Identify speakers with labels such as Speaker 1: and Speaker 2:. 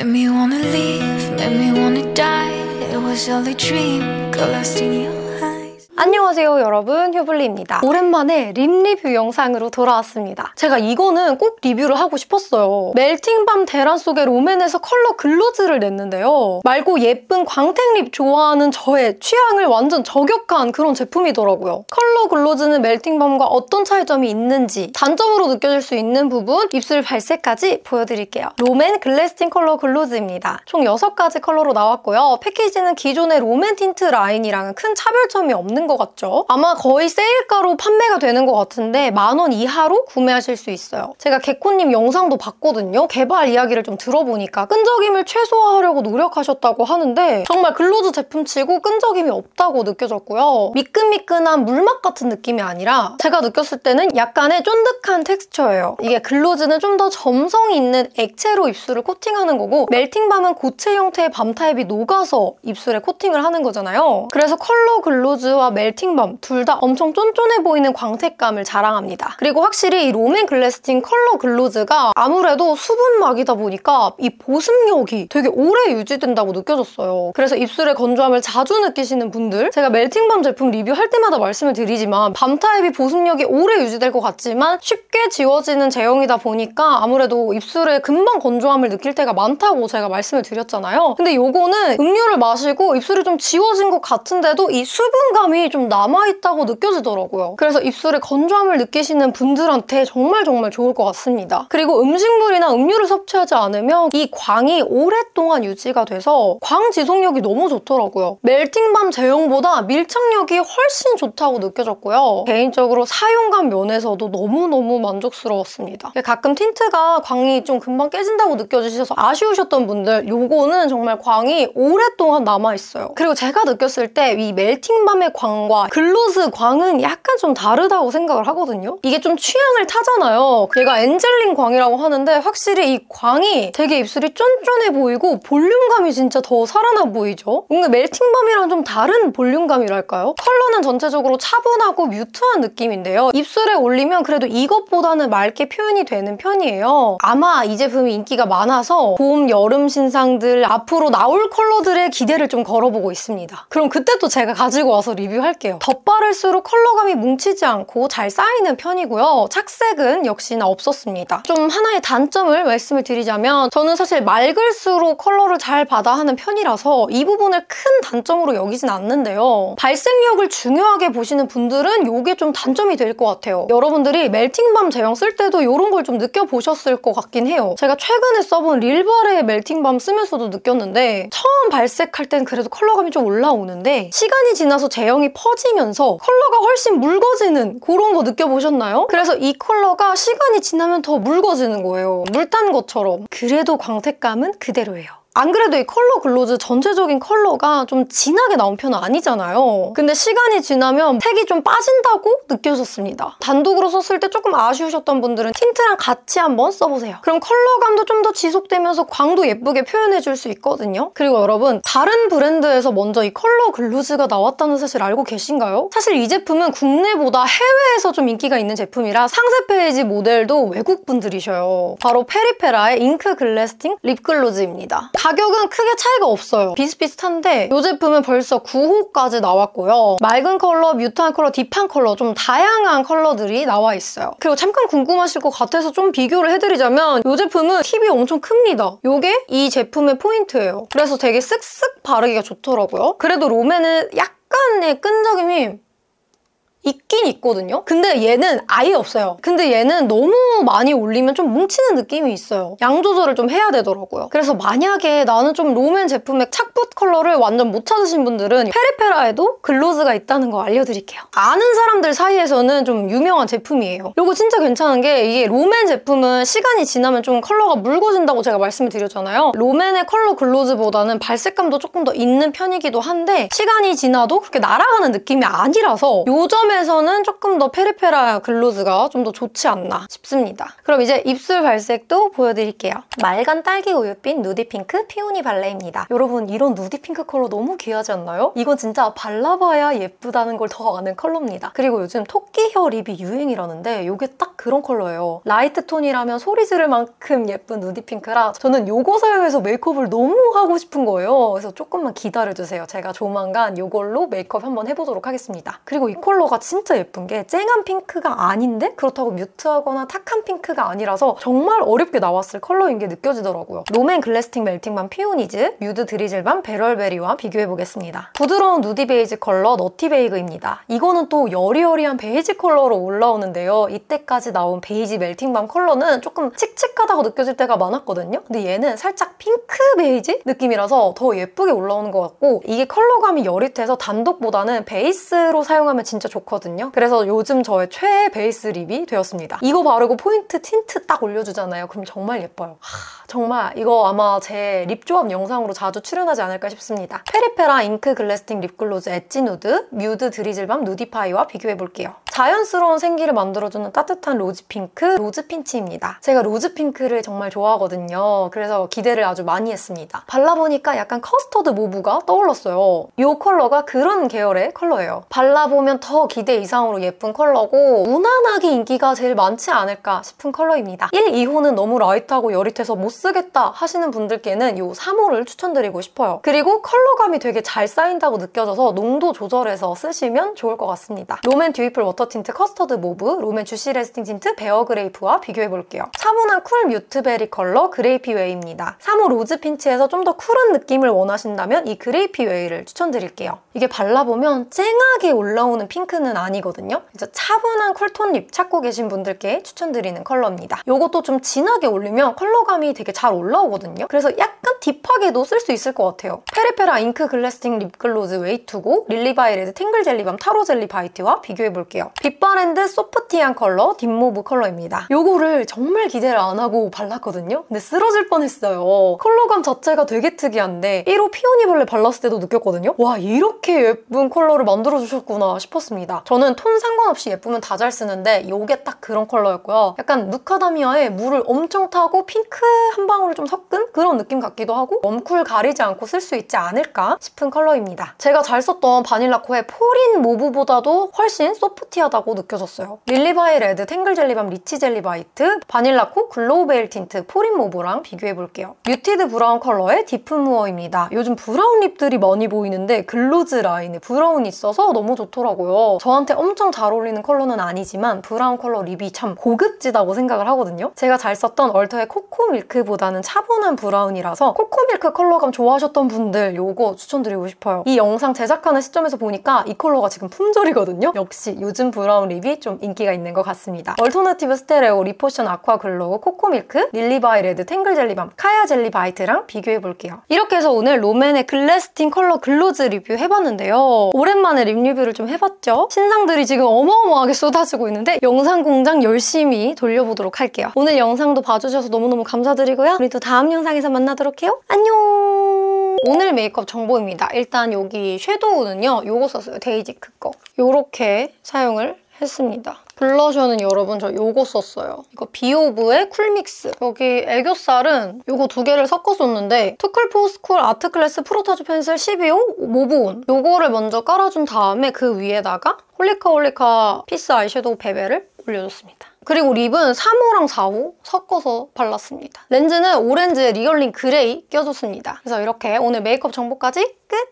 Speaker 1: Made me wanna leave, made me wanna die. It was all a dream, got lost in your eyes.
Speaker 2: 안녕하세요 여러분, 휴블리입니다. 오랜만에 립 리뷰 영상으로 돌아왔습니다. 제가 이거는 꼭 리뷰를 하고 싶었어요. 멜팅밤 대란 속의 롬앤에서 컬러 글로즈를 냈는데요. 맑고 예쁜 광택 립 좋아하는 저의 취향을 완전 저격한 그런 제품이더라고요. 컬러 글로즈는 멜팅밤과 어떤 차이점이 있는지, 단점으로 느껴질 수 있는 부분, 입술 발색까지 보여드릴게요. 롬앤 글래스팅 컬러 글로즈입니다. 총 6가지 컬러로 나왔고요. 패키지는 기존의 롬앤 틴트 라인이랑은 큰 차별점이 없는 것 같죠? 아마 거의 세일가로 판매가 되는 것 같은데 10,000원 이하로 구매하실 수 있어요. 제가 개코님 영상도 봤거든요. 개발 이야기를 좀 들어보니까 끈적임을 최소화하려고 노력하셨다고 하는데 정말 글로즈 제품치고 끈적임이 없다고 느껴졌고요. 미끈미끈한 물맛 같은 느낌이 아니라 제가 느꼈을 때는 약간의 쫀득한 텍스처예요. 이게 글로즈는 좀 더 점성이 있는 액체로 입술을 코팅하는 거고, 멜팅밤은 고체 형태의 밤 타입이 녹아서 입술에 코팅을 하는 거잖아요. 그래서 컬러 글로즈와 멜팅밤 둘 다 엄청 쫀쫀해 보이는 광택감을 자랑합니다. 그리고 확실히 이 롬앤 글래스팅 컬러 글로즈가 아무래도 수분막이다 보니까 이 보습력이 되게 오래 유지된다고 느껴졌어요. 그래서 입술의 건조함을 자주 느끼시는 분들, 제가 멜팅밤 제품 리뷰할 때마다 말씀을 드리지만 밤 타입이 보습력이 오래 유지될 것 같지만 쉽게 지워지는 제형이다 보니까 아무래도 입술에 금방 건조함을 느낄 때가 많다고 제가 말씀을 드렸잖아요. 근데 요거는 음료를 마시고 입술이 좀 지워진 것 같은데도 이 수분감이 좀 남아있다고 느껴지더라고요. 그래서 입술에 건조함을 느끼시는 분들한테 정말 좋을 것 같습니다. 그리고 음식물이나 음료를 섭취하지 않으면 이 광이 오랫동안 유지가 돼서 광 지속력이 너무 좋더라고요. 멜팅밤 제형보다 밀착력이 훨씬 좋다고 느껴졌고요. 개인적으로 사용감 면에서도 너무너무 만족스러웠습니다. 가끔 틴트가 광이 좀 금방 깨진다고 느껴지셔서 아쉬우셨던 분들, 요거는 정말 광이 오랫동안 남아있어요. 그리고 제가 느꼈을 때 이 멜팅밤의 광과 글로즈 광은 약간 좀 다르다고 생각을 하거든요. 이게 좀 취향을 타잖아요. 얘가 엔젤린 광이라고 하는데 확실히 이 광이 되게 입술이 쫀쫀해 보이고 볼륨감이 진짜 더 살아나 보이죠? 뭔가 멜팅밤이랑 좀 다른 볼륨감이랄까요? 컬러는 전체적으로 차분하고 뮤트한 느낌인데요. 입술에 올리면 그래도 이것보다는 맑게 표현이 되는 편이에요. 아마 이 제품이 인기가 많아서 봄, 여름 신상들, 앞으로 나올 컬러들의 기대를 좀 걸어보고 있습니다. 그럼 그때 또 제가 가지고 와서 리뷰할게요. 덧바를수록 컬러감이 뭉치지 않고 잘 쌓이는 편이고요. 착색은 역시나 없었습니다. 좀 하나의 단점을 말씀을 드리자면 저는 사실 맑을수록 컬러를 잘 받아 하는 편이라서 이 부분을 큰 단점으로 여기진 않는데요. 발색력을 중요하게 보시는 분들은 이게 좀 단점이 될 것 같아요. 여러분들이 멜팅밤 제형 쓸 때도 이런 걸 좀 느껴보셨을 것 같긴 해요. 제가 최근에 써본 릴바레의 멜팅밤 쓰면서도 느꼈는데 처음 발색할 땐 그래도 컬러감이 좀 올라오는데 시간이 지나서 제형이 퍼지면서 컬러가 훨씬 묽어지는 그런 거 느껴보셨나요? 그래서 이 컬러가 시간이 지나면 더 묽어지는 거예요. 물 탄 것처럼. 그래도 광택감은 그대로예요. 안 그래도 이 컬러 글로즈 전체적인 컬러가 좀 진하게 나온 편은 아니잖아요. 근데 시간이 지나면 색이 좀 빠진다고 느껴졌습니다. 단독으로 썼을 때 조금 아쉬우셨던 분들은 틴트랑 같이 한번 써보세요. 그럼 컬러감도 좀 더 지속되면서 광도 예쁘게 표현해줄 수 있거든요. 그리고 여러분, 다른 브랜드에서 먼저 이 컬러 글로즈가 나왔다는 사실 알고 계신가요? 사실 이 제품은 국내보다 해외에서 좀 인기가 있는 제품이라 상세 페이지 모델도 외국 분들이셔요. 바로 페리페라의 잉크 글래스팅 립 글로즈입니다. 가격은 크게 차이가 없어요. 비슷비슷한데 이 제품은 벌써 9호까지 나왔고요. 맑은 컬러, 뮤트한 컬러, 딥한 컬러 좀 다양한 컬러들이 나와 있어요. 그리고 잠깐 궁금하실 것 같아서 좀 비교를 해드리자면 이 제품은 팁이 엄청 큽니다. 이게 이 제품의 포인트예요. 그래서 되게 쓱쓱 바르기가 좋더라고요. 그래도 롬앤은 약간의 끈적임이 있긴 있거든요? 근데 얘는 아예 없어요. 근데 얘는 너무 많이 올리면 좀 뭉치는 느낌이 있어요. 양 조절을 좀 해야 되더라고요. 그래서 만약에 나는 좀 롬앤 제품의 착붙 컬러를 완전 못 찾으신 분들은 페리페라에도 글로즈가 있다는 거 알려드릴게요. 아는 사람들 사이에서는 좀 유명한 제품이에요. 이거 진짜 괜찮은 게 이게 롬앤 제품은 시간이 지나면 좀 컬러가 묽어진다고 제가 말씀을 드렸잖아요. 롬앤의 컬러 글로즈보다는 발색감도 조금 더 있는 편이기도 한데 시간이 지나도 그렇게 날아가는 느낌이 아니라서 요 점에 제품에서는 조금 더 페리페라 글로즈가 좀 더 좋지 않나 싶습니다. 그럼 이제 입술 발색도 보여드릴게요. 맑은 딸기 우유빛 누디핑크 피오니 발레입니다. 여러분 이런 누디핑크 컬러 너무 귀하지 않나요? 이건 진짜 발라봐야 예쁘다는 걸 더 아는 컬러입니다. 그리고 요즘 토끼 헤어 립이 유행이라는데 이게 딱 그런 컬러예요. 라이트 톤이라면 소리 지를 만큼 예쁜 누디핑크라 저는 이거 사용해서 메이크업을 너무 하고 싶은 거예요. 그래서 조금만 기다려주세요. 제가 조만간 이걸로 메이크업 한번 해보도록 하겠습니다. 그리고 이 컬러가 진짜 예쁜 게 쨍한 핑크가 아닌데 그렇다고 뮤트하거나 탁한 핑크가 아니라서 정말 어렵게 나왔을 컬러인 게 느껴지더라고요. 롬앤 글래스틱 멜팅밤 피오니즈, 뮤드 드리즐밤 베럴베리와 비교해보겠습니다. 부드러운 누디 베이지 컬러 너티 베이그입니다. 이거는 또 여리여리한 베이지 컬러로 올라오는데요. 이때까지 나온 베이지 멜팅밤 컬러는 조금 칙칙하다고 느껴질 때가 많았거든요. 근데 얘는 살짝 핑크 베이지 느낌이라서 더 예쁘게 올라오는 것 같고 이게 컬러감이 여릿해서 단독보다는 베이스로 사용하면 진짜 좋거든요. 그래서 요즘 저의 최애 베이스 립이 되었습니다. 이거 바르고 포인트 틴트 딱 올려주잖아요. 그럼 정말 예뻐요. 정말 이거 아마 제 립 조합 영상으로 자주 출연하지 않을까 싶습니다. 페리페라 잉크 글래스틱 립글로즈 엣지 누드, 뮤드 드리즐밤 누디파이와 비교해볼게요. 자연스러운 생기를 만들어주는 따뜻한 로즈핑크, 로즈핀치입니다. 제가 로즈핑크를 정말 좋아하거든요. 그래서 기대를 아주 많이 했습니다. 발라보니까 약간 커스터드 모브가 떠올랐어요. 이 컬러가 그런 계열의 컬러예요. 발라보면 더 기대 이상으로 예쁜 컬러고 무난하게 인기가 제일 많지 않을까 싶은 컬러입니다. 1, 2호는 너무 라이트하고 여릿해서 못 쓰겠다 하시는 분들께는 이 3호를 추천드리고 싶어요. 그리고 컬러감이 되게 잘 쌓인다고 느껴져서 농도 조절해서 쓰시면 좋을 것 같습니다. 롬앤 듀이플 워터 틴트 커스터드 모브, 롬앤 주시 레스팅 틴트 베어 그레이프와 비교해볼게요. 차분한 쿨 뮤트베리 컬러 그레이피 웨이입니다. 3호 로즈 핀치에서 좀 더 쿨한 느낌을 원하신다면 이 그레이피 웨이를 추천드릴게요. 이게 발라보면 쨍하게 올라오는 핑크는 아니거든요. 그래서 차분한 쿨톤 립 찾고 계신 분들께 추천드리는 컬러입니다. 이것도 좀 진하게 올리면 컬러감이 되게 잘 올라오거든요. 그래서 약간 딥하게도 쓸 수 있을 것 같아요. 페리페라 잉크 글래스틱 립글로즈 웨이투고 릴리바이 레드 탱글 젤리밤 타로 젤리 바이트와 비교해볼게요. 빅바랜드 소프티한 컬러 딥모브 컬러입니다. 이거를 정말 기대를 안 하고 발랐거든요. 근데 쓰러질 뻔했어요. 컬러감 자체가 되게 특이한데 1호 피오니 벌레 발랐을 때도 느꼈거든요. 와 이렇게 예쁜 컬러를 만들어주셨구나 싶었습니다. 저는 톤 상관없이 예쁘면 다 잘 쓰는데 이게 딱 그런 컬러였고요. 약간 누카다미아에 물을 엄청 타고 핑크 한 방울을 좀 섞은 그런 느낌 같기도 하고 웜쿨 가리지 않고 쓸 수 있지 않을까 싶은 컬러입니다. 제가 잘 썼던 바닐라코의 포린 모브보다도 훨씬 소프티하다고 느껴졌어요. 릴리바이 레드 탱글 젤리밤 리치 젤리 바이트, 바닐라코 글로우 베일 틴트 포린 모브랑 비교해볼게요. 뮤티드 브라운 컬러의 디프 무어입니다. 요즘 브라운 립들이 많이 보이는데 글로즈 라인에 브라운이 있어서 너무 좋더라고요. 저한테 엄청 잘 어울리는 컬러는 아니지만 브라운 컬러 립이 참 고급지다고 생각을 하거든요. 제가 잘 썼던 얼터의 코코밀크보다는 차분한 브라운이라서 코코밀크 컬러감 좋아하셨던 분들 이거 추천드리고 싶어요. 이 영상 제작하는 시점에서 보니까 이 컬러가 지금 품절이거든요. 역시 요즘 브라운 립이 좀 인기가 있는 것 같습니다. 얼터너티브 스테레오 리포션 아쿠아 글로우 코코밀크, 릴리바이 레드 탱글 젤리밤, 카야 젤리 바이트랑 비교해볼게요. 이렇게 해서 오늘 롬앤의 글래스팅 컬러 글로즈 리뷰 해봤는데요. 오랜만에 립 리뷰를 좀 해봤죠? 신상들이 지금 어마어마하게 쏟아지고 있는데 영상 공장 열심히 돌려보도록 할게요. 오늘 영상도 봐주셔서 너무너무 감사드리고요. 우리 또 다음 영상에서 만나도록 해요. 안녕! 오늘 메이크업 정보입니다. 일단 여기 섀도우는요. 요거 썼어요. 데이지크 거. 요렇게 사용을 했습니다. 블러셔는 여러분 저 요거 썼어요. 이거 비오브의 쿨믹스. 여기 애교살은 요거 두 개를 섞었었는데 투쿨포스쿨 아트클래스 프로타주 펜슬 12호 모브온 요거를 먼저 깔아준 다음에 그 위에다가 홀리카 피스 아이섀도우 베벨을 올려줬습니다. 그리고 립은 3호랑 4호 섞어서 발랐습니다. 렌즈는 오렌지의 리얼링 그레이 껴줬습니다. 그래서 이렇게 오늘 메이크업 정보까지 끝!